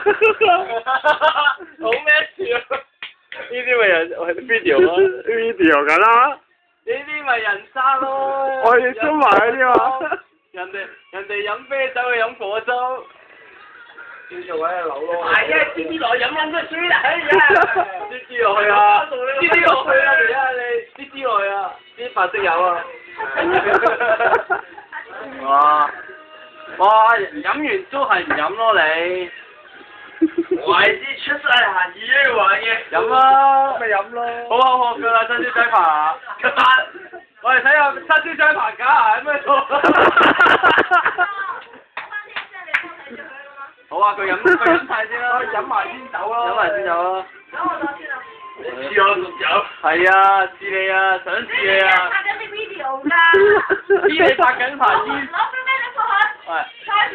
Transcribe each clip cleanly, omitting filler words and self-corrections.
好咩事啊？呢啲咪人video 咯 video 㗎啦，呢啲咪人渣咯。我哋收埋嗰啲嘛。人哋飲啤酒去飲火粥。叫做喺度扭咯。係啊，支支落去飲都水啦，哎呀！支支落去啊！支支落去啊！而家你支支落去啊！啲白色油啊！哇！哇！飲完都係唔飲咯你。我係啲出晒閒魚去玩嘅。飲啦！咪飲咯。好口渴㗎啦，珍珠雞扒。我哋睇下珍珠雞扒架係咩做？好啊，佢飲晒先啦，飲埋先走咯。飲埋先走咯。咁我走先啦。你試我仲走？係啊，試你啊，想試你啊。拍緊啲 video 㗎。知你拍緊排煙。攞俾咩你過去？係。差點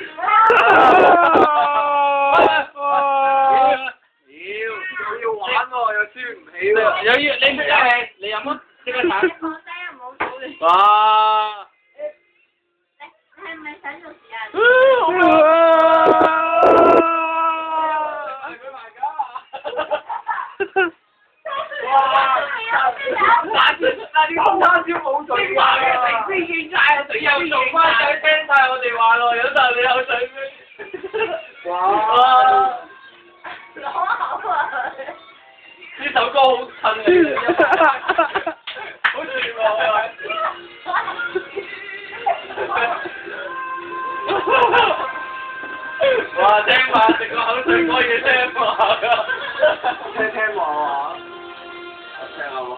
屌，要玩喎，又輸唔起喎。又要你唔飲氣，你飲啊，即刻打。放低啊，唔好嘈你。哇！你係咪想做時啊？啲空餐超冇水話嘅，成飛機晒啊！又做翻仔聽晒我哋話咯，有陣你有水咩？哇！攞口啊！呢首歌好襯你，好絕喎！哇！聽話食個口水歌要聽話㗎，聽話啊！聽下喎。